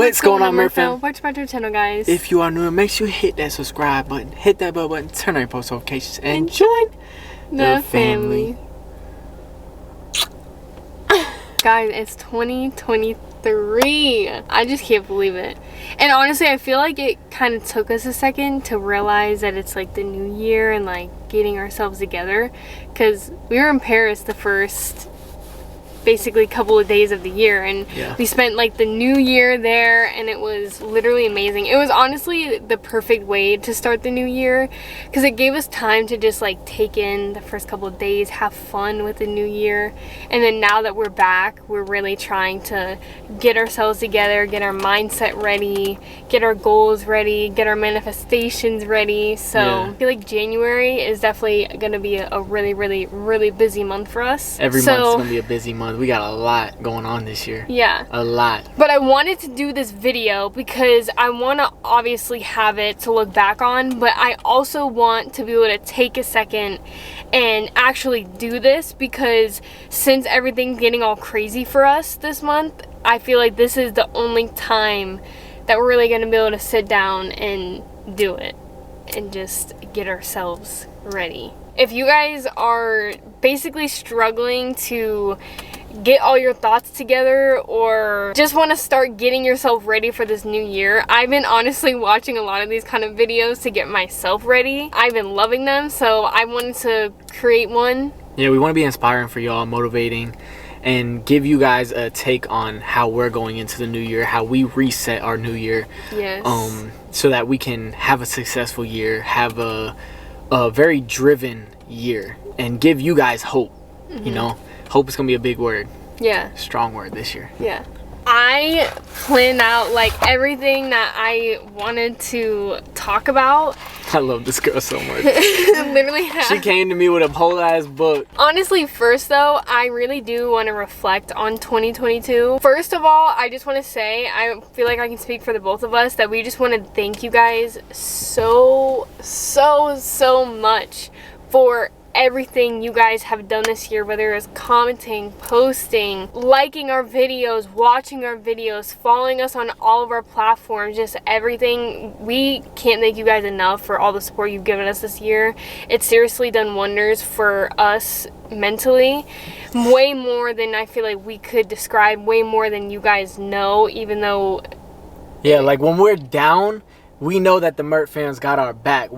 What's going on, Mert fam? Welcome back to our channel, guys. If you are new, make sure you hit that subscribe button, hit that bell button, turn on your post notifications, and join the family. Guys, it's 2023. I just can't believe it. And honestly, I feel like it kind of took us a second to realize that it's like the new year and like getting ourselves together. Because we were in Paris the first basically couple of days of the year, and we spent like the new year there, and it was literally amazing. It was honestly the perfect way to start the new year because it gave us time to just like take in the first couple of days, have fun with the new year, and then now that we're back, we're really trying to get ourselves together, get our mindset ready, get our goals ready, get our manifestations ready. So I feel like January is definitely gonna be a really busy month for us. Every month's gonna be a busy month. We got a lot going on this year. Yeah. A lot. But I wanted to do this video because I want to obviously have it to look back on, but I also want to be able to take a second and actually do this because since everything's getting all crazy for us this month, I feel like this is the only time that we're really going to be able to sit down and do it and just get ourselves ready. If you guys are basically struggling to get all your thoughts together or just want to start getting yourself ready for this new year, I've been honestly watching a lot of these kind of videos to get myself ready. I've been loving them, so I wanted to create one. Yeah, we want to be inspiring for y'all, motivating, and give you guys a take on how we're going into the new year, how we reset our new year. Yes. So that we can have a successful year, have a very driven year, and give you guys hope. You know, hope is gonna be a big word. Yeah. Strong word this year. Yeah. I planned out like everything that I wanted to talk about. I love this girl so much. Literally. She came to me with a whole ass book. Honestly, first though, I really do want to reflect on 2022. First of all, I just want to say, I feel like I can speak for the both of us, that we just want to thank you guys so much for everything you guys have done this year, whether it's commenting, posting, liking our videos, watching our videos, following us on all of our platforms, just everything. We can't thank you guys enough for all the support you've given us this year. It's seriously done wonders for us mentally, way more than I feel like we could describe, way more than you guys know, even though like when we're down, we know that the Mert fans got our back.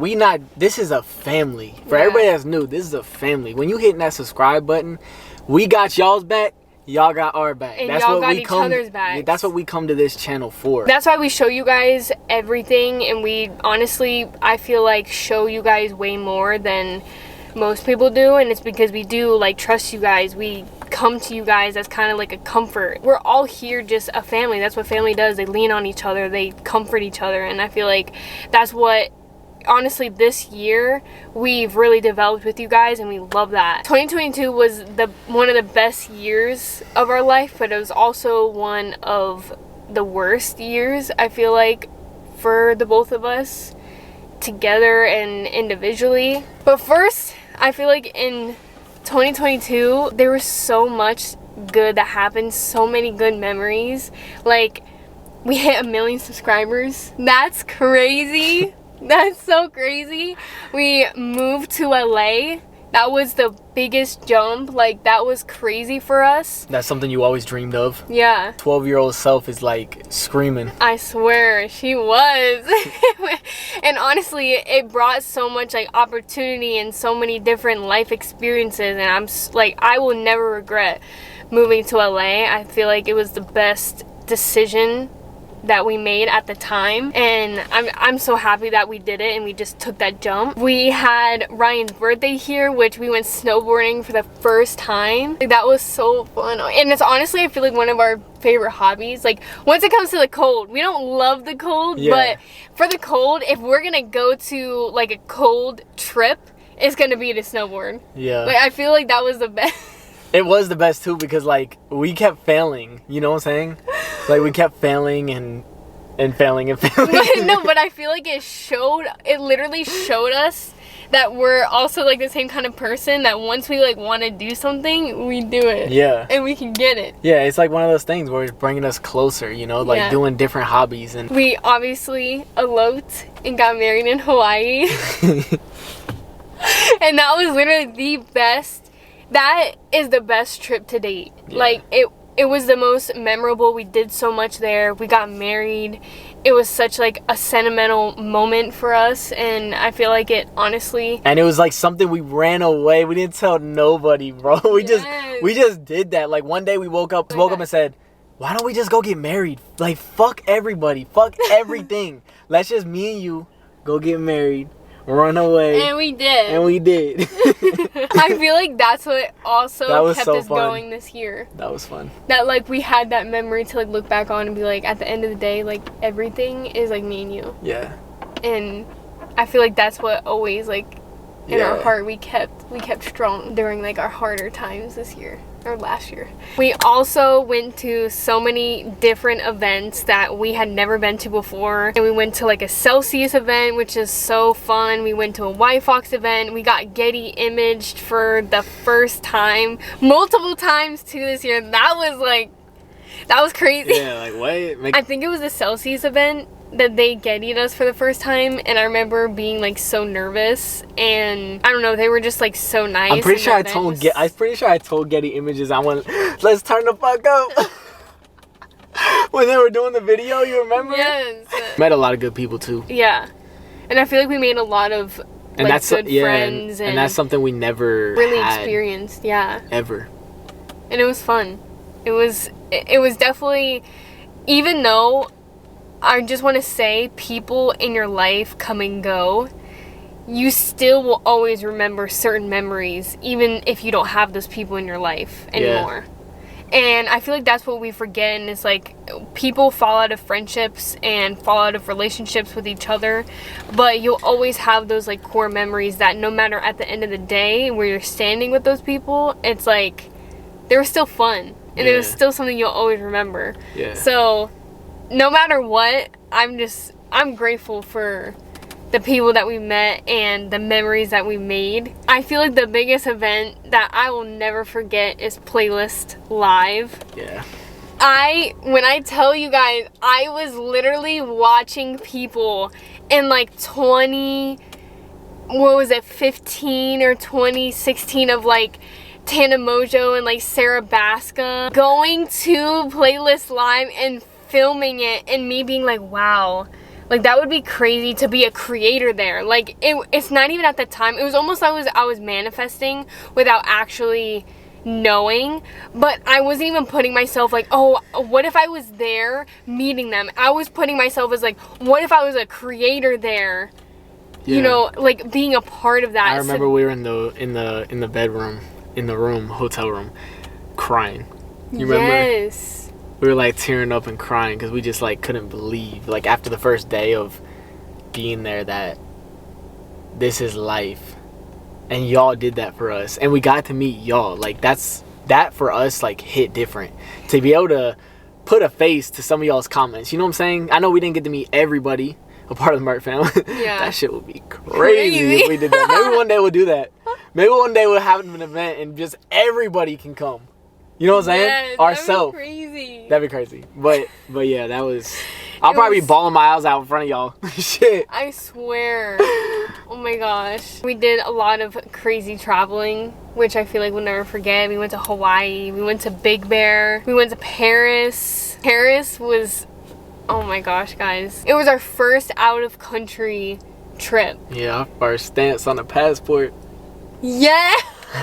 This is a family. For everybody that's new, this is a family. When you hitting that subscribe button, we got y'all's back, y'all got our back. And that's y'all got each other's back. That's what we come to this channel for. That's why we show you guys everything, and we honestly, I feel like, show you guys way more than most people do, and it's because we do like trust you guys. We come to you guys as kind of like a comfort. We're all here just a family. That's what family does. They lean on each other, they comfort each other, and I feel like that's what honestly this year we've really developed with you guys, and we love that. 2022 was one of the best years of our life, but it was also one of the worst years, I feel like, for the both of us together and individually. But first, I feel like in 2022 there was so much good that happened, so many good memories. Like, we hit 1 million subscribers. That's crazy. That's so crazy. We moved to LA. That was the biggest jump. Like, that was crazy for us. That's something you always dreamed of. Yeah. 12-year-old self is like screaming. I swear, she was. And honestly, it brought so much like opportunity and so many different life experiences, and I'm like, I will never regret moving to LA. I feel like it was the best decision that we made at the time, and I'm so happy that we did it and we just took that jump. We had Ryan's birthday here, which we went snowboarding for the first time. Like, that was so fun, and it's honestly, I feel like, one of our favorite hobbies. Like, once it comes to the cold, we don't love the cold, but for the cold, if we're gonna go to like a cold trip, it's gonna be to snowboard. Like, I feel like that was the best. It was the best too, because like we kept failing, you know what I'm saying? Like, we kept failing, and And failing and failing. No, but I feel like it literally showed us that we're also like the same kind of person that once we like want to do something, we do it. Yeah. And we can get it. Yeah, it's like one of those things where it's bringing us closer, you know, like doing different hobbies. And we obviously eloped and got married in Hawaii. And that was literally the best. That is the best trip to date. Yeah. Like it was the most memorable. We did so much there. We got married. It was such like a sentimental moment for us, and I feel like it honestly. And it was like something we ran away. We didn't tell nobody, bro. We just did that. Like one day we woke up and said, "Why don't we just go get married? Like fuck everybody, fuck everything. Let's just me and you go get married." Run away. And we did. I feel like that's what also kept us going this year. That was fun. That like we had that memory to like look back on and be like, at the end of the day, like everything is like me and you. Yeah. And I feel like that's what always like in our heart we kept strong during like our harder times this year. Or last year. We also went to so many different events that we had never been to before. And we went to like a Celsius event, which is so fun. We went to a Y Fox event. We got Getty imaged for the first time. Multiple times too this year. That was crazy. Yeah, like what? I think it was the Celsius event that they Getty'd us for the first time, and I remember being like so nervous, and I don't know, they were just like so nice. I'm pretty sure I told Getty Images let's turn the fuck up. When they were doing the video, you remember? Yes. Met a lot of good people too. Yeah. And I feel like we made a lot of good friends, and that's something we never really experienced, ever. And it was fun. It was definitely, even though I just want to say people in your life come and go, you still will always remember certain memories, even if you don't have those people in your life anymore. Yeah. And I feel like that's what we forget, and it's like people fall out of friendships and fall out of relationships with each other, but you'll always have those like core memories that no matter at the end of the day where you're standing with those people, it's like they were still fun, and it was still something you'll always remember. Yeah. So no matter what, I'm grateful for the people that we met and the memories that we made. I feel like the biggest event that I will never forget is Playlist Live. Yeah. When I tell you guys, I was literally watching people in like 15 or 2016 of like Tana Mojo and like Sarah Baska going to Playlist Live and filming it, and me being like, wow, like that would be crazy to be a creator there. Like it's not even at the time, it was almost like I was manifesting without actually knowing, but I wasn't even putting myself like, oh, what if I was there meeting them? I was putting myself as like, what if I was a creator there? Yeah. You know, like being a part of that. I remember we were in the bedroom, in the room, hotel room, crying. You remember? Yes. We were like tearing up and crying because we just like couldn't believe, like after the first day of being there, that this is life, and y'all did that for us, and we got to meet y'all. Like that for us like hit different, to be able to put a face to some of y'all's comments. You know what I'm saying? I know we didn't get to meet everybody a part of the Mert family. Yeah. That shit would be crazy if we did that. Maybe one day we'll do that. Maybe one day we'll have an event and just everybody can come. You know what I'm saying? Yes, Ourselves. That'd be crazy. That'd be crazy. But yeah, that was... I'll probably be bawling my eyes out in front of y'all. Shit. I swear. Oh my gosh. We did a lot of crazy traveling, which I feel like we'll never forget. We went to Hawaii. We went to Big Bear. We went to Paris. Paris was... Oh my gosh, guys. It was our first out-of-country trip. Yeah, our first stance on the passport. Yeah!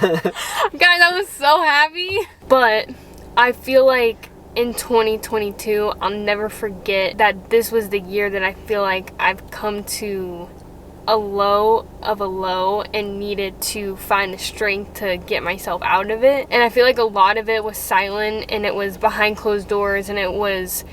Guys, I was so happy. But I feel like in 2022, I'll never forget that this was the year that I feel like I've come to a low of a low and needed to find the strength to get myself out of it. And I feel like a lot of it was silent, and it was behind closed doors, and it was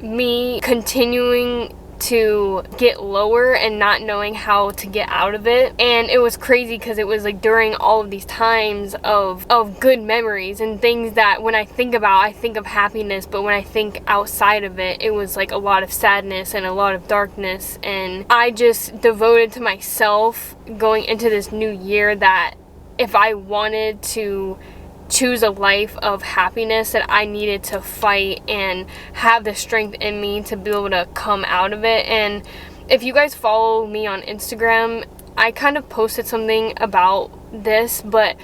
me continuing to get lower and not knowing how to get out of it. And it was crazy because it was like during all of these times of good memories and things that when I think about, I think of happiness, but when I think outside of it, it was like a lot of sadness and a lot of darkness. And I just devoted to myself going into this new year that if I wanted to choose a life of happiness, that I needed to fight and have the strength in me to be able to come out of it. And if you guys follow me on Instagram, I kind of posted something about this, but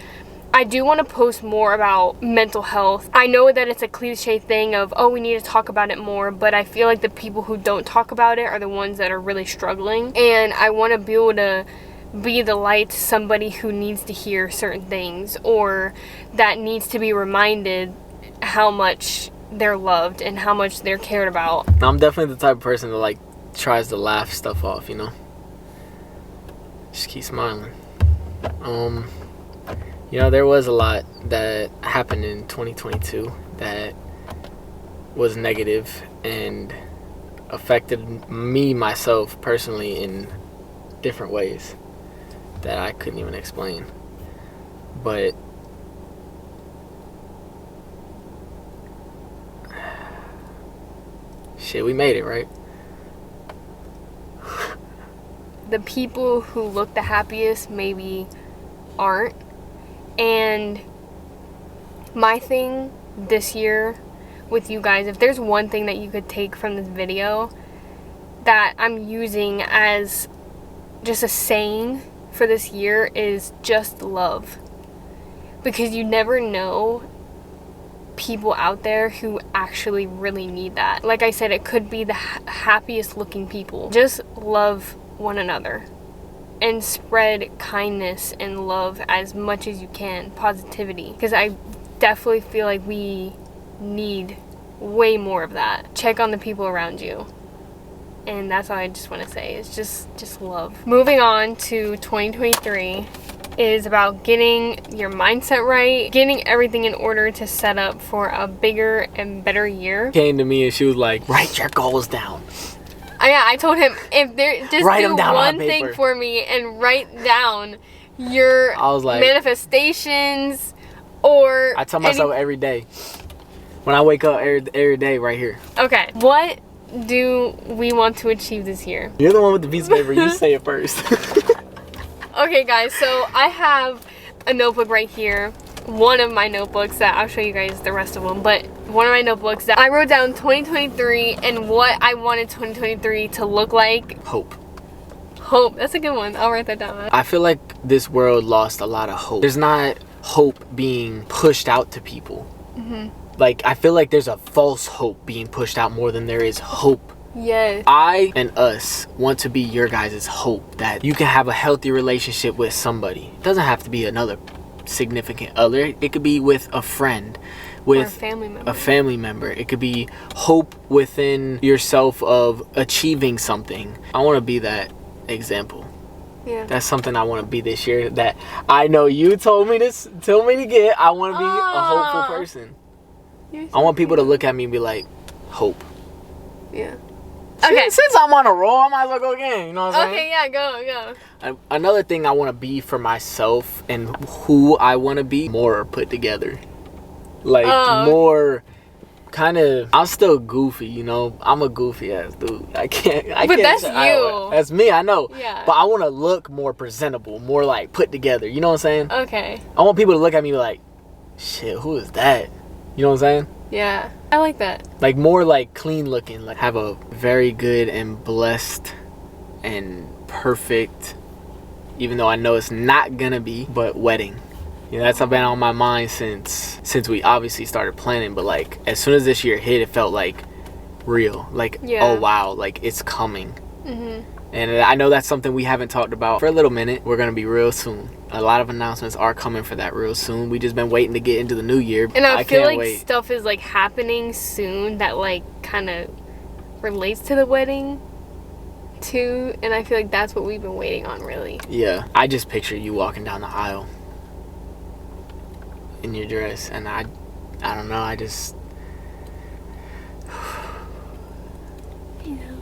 I do want to post more about mental health. I know that it's a cliche thing of, oh, we need to talk about it more, but I feel like the people who don't talk about it are the ones that are really struggling. And I want to be able to be the light to somebody who needs to hear certain things or that needs to be reminded how much they're loved and how much they're cared about. I'm definitely the type of person that like tries to laugh stuff off, you know? Just keep smiling. You know, there was a lot that happened in 2022 that was negative and affected me, myself, personally in different ways that I couldn't even explain. But shit, we made it, right? The people who look the happiest maybe aren't. And my thing this year with you guys, if there's one thing that you could take from this video that I'm using as just a saying for this year, is just love. Because you never know people out there who actually really need that. Like I said, it could be the happiest looking people. Just love one another and spread kindness and love as much as you can, positivity, because I definitely feel like we need way more of that. Check on the people around you. And that's all I just want to say, is just love. Moving on to 2023 is about getting your mindset right, getting everything in order to set up for a bigger and better year. Came to me and she was like, write your goals down. Yeah, I told him, if there, just write do one thing for me and write down your manifestations or I tell myself every day. When I wake up every day right here. Okay, what do we want to achieve this year? You're the one with the piece of paper. You say it first. Okay, guys, so I have a notebook right here. One of my notebooks that I'll show you guys the rest of them, but one of my notebooks that I wrote down 2023 and what I wanted 2023 to look like. Hope. Hope. That's a good one. I'll write that down. I feel like this world lost a lot of hope. There's not hope being pushed out to people. Like, I feel like there's a false hope being pushed out more than there is hope. Yes. I and us want to be your guys' hope, that you can have a healthy relationship with somebody. It doesn't have to be another significant other. It could be with a friend, with a family member. It could be hope within yourself of achieving something. I want to be that example. Yeah. That's something I want to be this year, that I know you told me to get. I want to be a hopeful person. I want people to look at me and be like, hope. Yeah. Okay. Since I'm on a roll, I might as well go again. You know what I'm saying? Okay, yeah, go. Another thing I want to be for myself and who I want to be, more put together. Like, more kind of, I'm still goofy, you know? I'm a goofy ass dude. I can't. But that's you. That's me, I know. Yeah. But I want to look more presentable, more like put together. You know what I'm saying? Okay. I want people to look at me like, shit, who is that? You know what I'm saying? Yeah. I like that. Like, more like clean looking. Like, have a very good and blessed and perfect, even though I know it's not gonna be, but wedding. You know, that's been on my mind since we obviously started planning. But like, as soon as this year hit, it felt like real. Like, oh wow, like it's coming. And I know that's something we haven't talked about for a little minute. We're gonna be real soon. A lot of announcements are coming for that real soon. We just been waiting to get into the new year. And I feel like stuff is like happening soon that like kind of relates to the wedding too. And I feel like that's what we've been waiting on, really. Yeah, I just picture you walking down the aisle in your dress, and I don't know. I love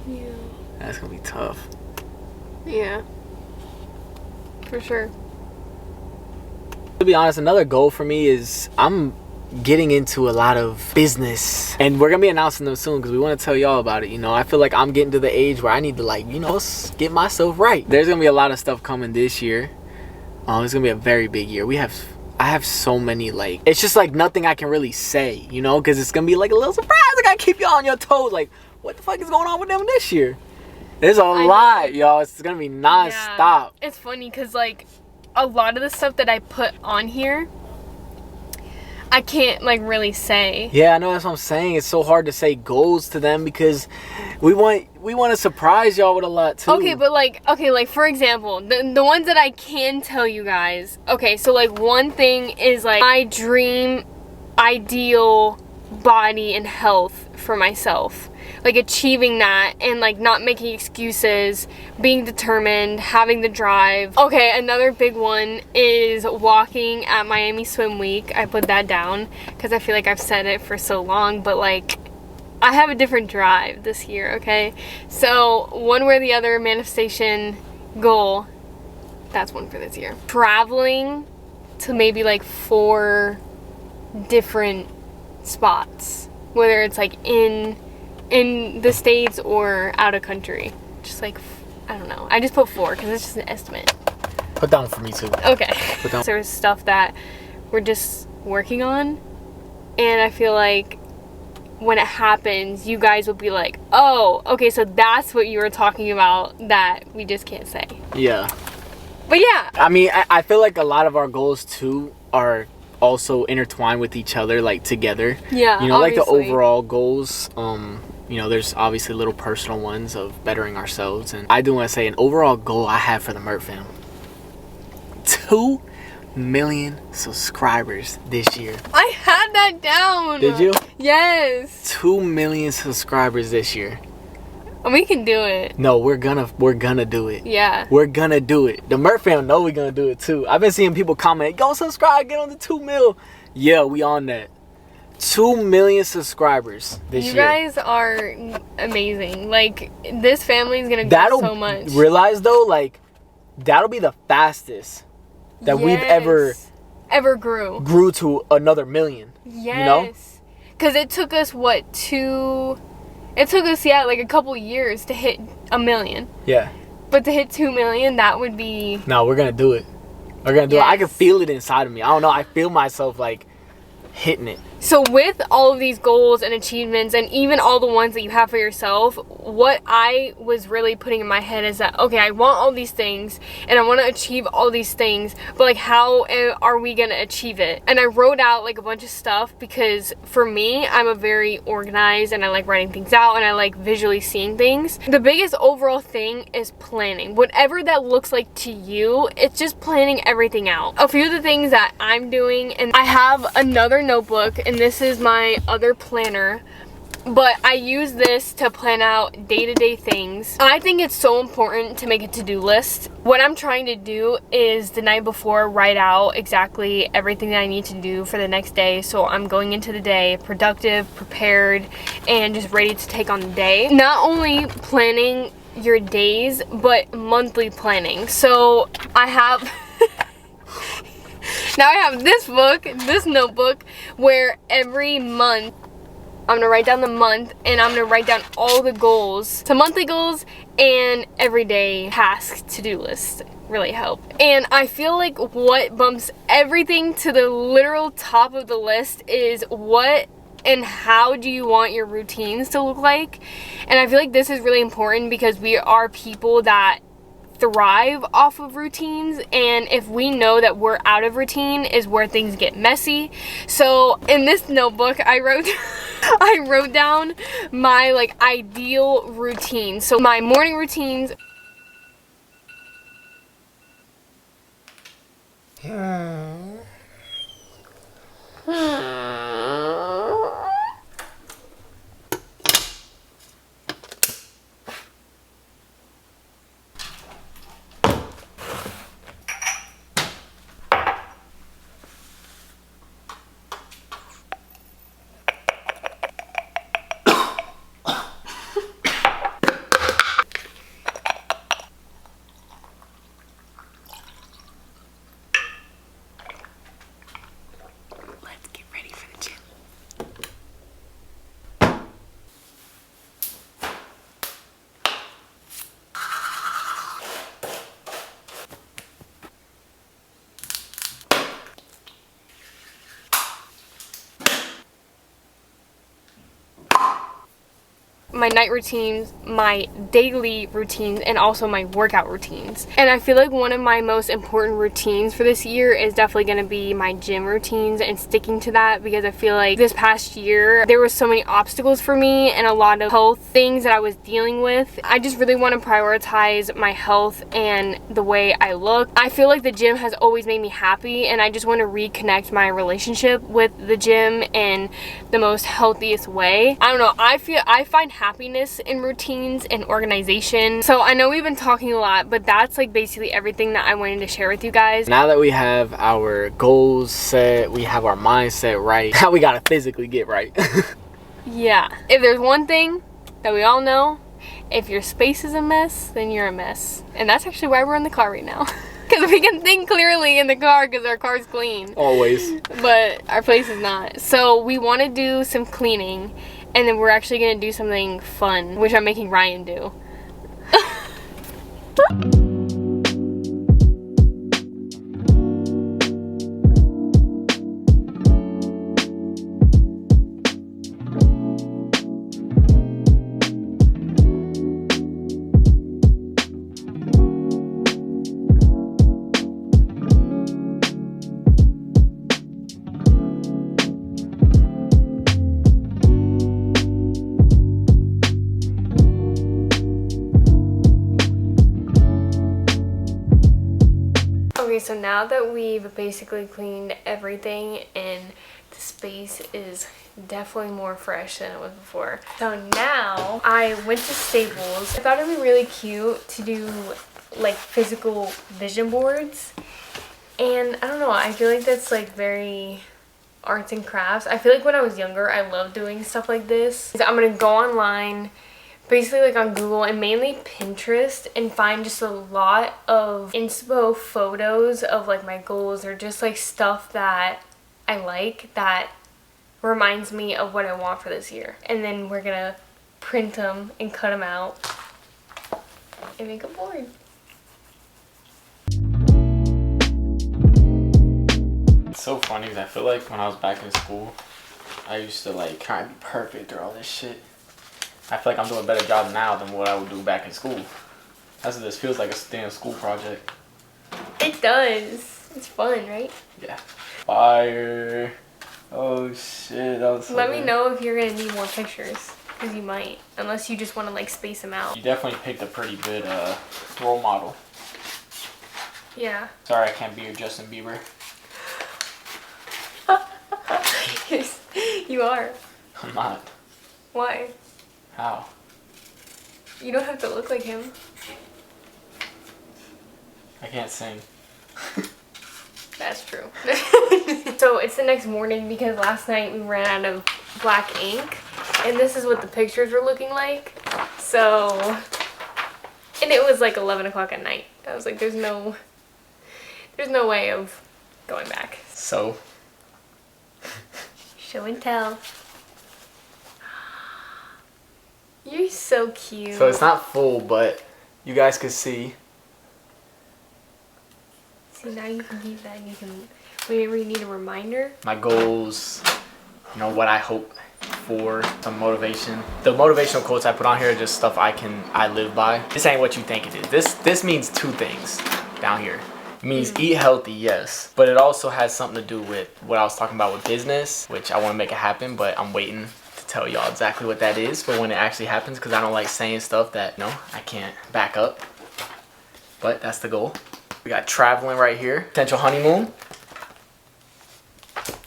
you. That's gonna be tough. Yeah. For sure. To be honest, another goal for me is I'm getting into a lot of business, and we're gonna be announcing them soon because we want to tell y'all about it. You know, I feel like I'm getting to the age where I need to, like, you know, get myself right. There's gonna be a lot of stuff coming this year. It's gonna be a very big year. I have so many, like, it's just like nothing I can really say, you know, because it's gonna be like a little surprise. I gotta keep y'all on your toes. Like, what the fuck is going on with them this year? There's a lot, y'all. It's gonna be non-stop. Yeah. It's funny because, like, a lot of the stuff that I put on here, I can't, like, really say. Yeah, I know, that's what I'm saying. It's so hard to say goals to them because we want to surprise y'all with a lot too. Okay, but like for example, the ones that I can tell you guys. Okay, so like one thing is like my dream ideal body and health for myself. Like achieving that and like not making excuses, being determined, having the drive. Okay, another big one is walking at Miami Swim Week. I put that down because I feel like I've said it for so long, but like I have a different drive this year, okay? So one way or the other manifestation goal, that's one for this year. Traveling to maybe like 4 different spots, whether it's like in the States or out of country. Just like, I don't know. I just put 4 because it's just an estimate. Put down for me too. Okay. Put down. There's stuff that we're just working on, and I feel like when it happens, you guys will be like, oh, okay, so that's what you were talking about that we just can't say. Yeah. But yeah. I mean, I feel like a lot of our goals too are also intertwined with each other, like together. Yeah, you know, obviously. like the overall goals. You know, there's obviously little personal ones of bettering ourselves, and I do want to say an overall goal I have for the Mert fam: 2 million subscribers this year. I had that down. Did you? Yes. 2 million subscribers this year. We can do it. No, we're gonna do it. Yeah. We're gonna do it. The Mert fam know we're gonna do it too. I've been seeing people comment, go subscribe, get on the 2 mil. Yeah, we on that. 2 million subscribers this year. You guys are amazing. Like, this family is gonna grow so much. Realize though, like, that'll be the fastest that we've ever grew to another million. Yes. You know? Because it took us, like a couple years to hit 1 million. Yeah. But to hit 2 million, that would be... No, we're going to do it. We're going to do it. I can feel it inside of me. I don't know. I feel myself, like, hitting it. So with all of these goals and achievements, and even all the ones that you have for yourself, what I was really putting in my head is that, okay, I want all these things and I want to achieve all these things, but like, how are we going to achieve it? And I wrote out like a bunch of stuff because for me, I'm a very organized and I like writing things out and I like visually seeing things. The biggest overall thing is planning. Whatever that looks like to you, it's just planning everything out. A few of the things that I'm doing, and I have another notebook, and this is my other planner, but I use this to plan out day-to-day things. I think it's so important to make a to-do list. What I'm trying to do is the night before write out exactly everything that I need to do for the next day, so I'm going into the day productive, prepared, and just ready to take on the day. Not only planning your days, but monthly planning. So I have now I have this notebook, where every month I'm gonna write down the month and I'm gonna write down all the goals. So monthly goals and everyday task to-do list really help. And I feel like what bumps everything to the literal top of the list is what and how do you want your routines to look like. And I feel like this is really important because we are people that thrive off of routines, and if we know that we're out of routine is where things get messy. So in this notebook I wrote down my like ideal routine. So my morning routines. my night routines, my daily routines, and also my workout routines. And I feel like one of my most important routines for this year is definitely going to be my gym routines and sticking to that, because I feel like this past year there was so many obstacles for me and a lot of health things that I was dealing with. I just really want to prioritize my health and the way I look. I feel like the gym has always made me happy, and I just want to reconnect my relationship with the gym in the most healthiest way. I don't know, I find happiness in routines and organization. So I know we've been talking a lot, but that's like basically everything that I wanted to share with you guys. Now that we have our goals set, we have our mindset right, now we gotta physically get right. Yeah, if there's one thing that we all know, if your space is a mess, then you're a mess. And that's actually why we're in the car right now. Because we can think clearly in the car because our car's clean. Always. But our place is not. So we want to do some cleaning, and then we're actually going to do something fun, which I'm making Ryan do. Okay, so now that we've basically cleaned everything and the space is definitely more fresh than it was before. So now I went to Staples. I thought it'd be really cute to do like physical vision boards. And I don't know, I feel like that's like very arts and crafts. I feel like when I was younger, I loved doing stuff like this. So I'm gonna go online, basically like on Google and mainly Pinterest, and find just a lot of inspo photos of like my goals, or just like stuff that I like that reminds me of what I want for this year. And then we're gonna print them and cut them out and make a board. It's so funny because I feel like when I was back in school, I used to like try and be perfect or all this shit. I feel like I'm doing a better job now than what I would do back in school. That's what this feels like, a damn school project. It does. It's fun, right? Yeah. Fire. Oh shit, that was so Let good. me know if you're gonna need more pictures, because you might, unless you just want to like space them out. You definitely picked a pretty good role model. Yeah. Sorry I can't be your Justin Bieber. Yes, you are. I'm not. Why? How? You don't have to look like him. I can't sing. That's true. So it's the next morning because last night we ran out of black ink, and this is what the pictures were looking like. So, and it was like 11 o'clock at night. I was like, there's no way of going back. So? Show and tell. You're so cute. So it's not full, but you guys could see. See, now you can keep that. You can. Whenever you need a reminder. My goals, you know, what I hope for, some motivation. The motivational quotes I put on here are just stuff I live by. This ain't what you think it is. This means two things down here. It means eat healthy, yes, but it also has something to do with what I was talking about with business, which I want to make it happen, but I'm waiting to tell y'all exactly what that is for when it actually happens, because I don't like saying stuff that, no, I can't back up. But that's the goal. We got traveling right here. Potential honeymoon.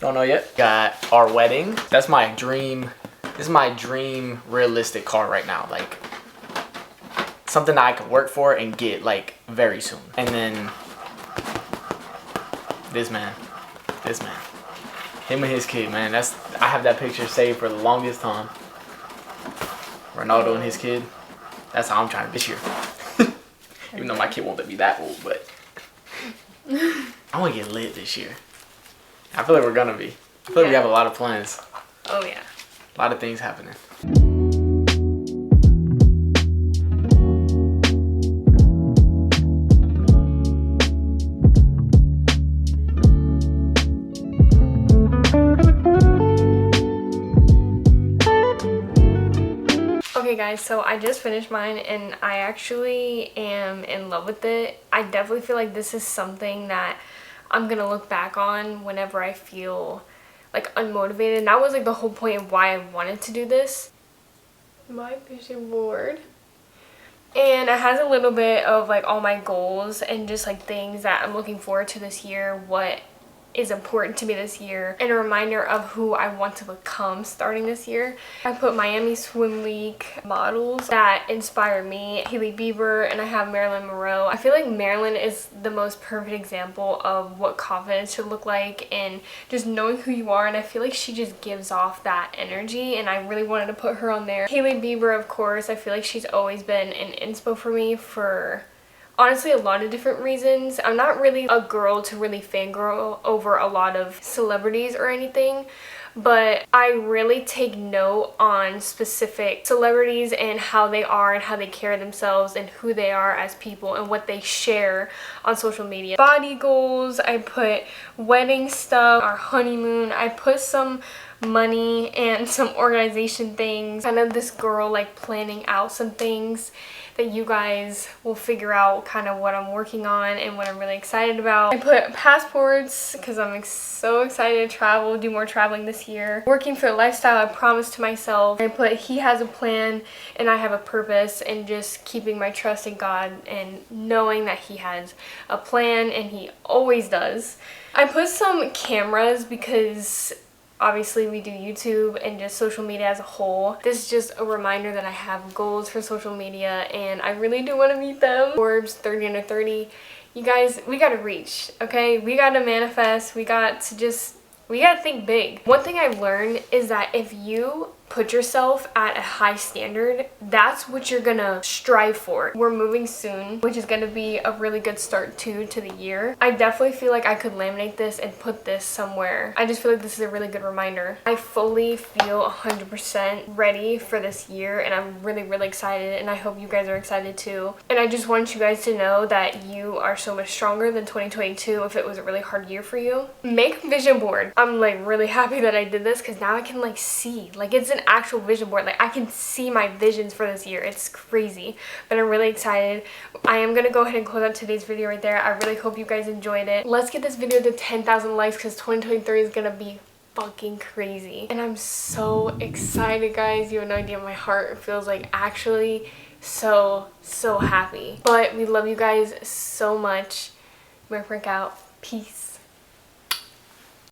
Don't know yet. Got our wedding. That's my dream. This is my dream realistic car right now. Like something that I could work for and get like very soon. And then this man. Him and his kid, man. I have that picture saved for the longest time. Ronaldo and his kid. That's how I'm trying to this year. Even though my kid won't be that old, but I want to get lit this year. I feel like we're gonna be. I feel like we have a lot of plans. Oh yeah. A lot of things happening. Okay guys, so I just finished mine and I actually am in love with it. I definitely feel like this is something that I'm gonna look back on whenever I feel like unmotivated. And that was like the whole point of why I wanted to do this. My vision board. And it has a little bit of like all my goals and just like things that I'm looking forward to this year, what is important to me this year, and a reminder of who I want to become starting this year. I put Miami Swim Week models that inspire me, Hailey Bieber, and I have Marilyn Monroe. I feel like Marilyn is the most perfect example of what confidence should look like and just knowing who you are, and I feel like she just gives off that energy, and I really wanted to put her on there. Hailey Bieber, of course, I feel like she's always been an inspo for me for honestly a lot of different reasons. I'm not really a girl to really fangirl over a lot of celebrities or anything, but I really take note on specific celebrities and how they are and how they carry themselves and who they are as people and what they share on social media. Body goals, I put wedding stuff, our honeymoon, I put some money and some organization things. Kind of this girl like planning out some things that you guys will figure out kind of what I'm working on and what I'm really excited about. I put passports because I'm so excited to travel, do more traveling this year. Working for a lifestyle I promised to myself. I put he has a plan and I have a purpose, and just keeping my trust in God and knowing that he has a plan and he always does. I put some cameras because obviously we do YouTube and just social media as a whole. This is just a reminder that I have goals for social media and I really do want to meet them. Forbes 30 under 30. You guys, we gotta reach, okay? We gotta manifest. We gotta think big. One thing I've learned is that if you put yourself at a high standard, that's what you're gonna strive for. We're moving soon, which is gonna be a really good start to the year. I definitely feel like I could laminate this and put this somewhere. I just feel like this is a really good reminder. I fully feel 100% ready for this year, and I'm really excited, and I hope you guys are excited too. And I just want you guys to know that you are so much stronger than 2022 if it was a really hard year for you. Make a vision board. I'm like really happy that I did this because now I can like see, like it's an actual vision board. Like I can see my visions for this year. It's crazy, but I'm really excited. I am gonna go ahead and close out today's video right there. I really hope you guys enjoyed it. Let's get this video to 10,000 likes because 2023 is gonna be fucking crazy, and I'm so excited, guys. You have no idea. My heart feels like actually so happy. But we love you guys so much. Merry Frank out. Peace.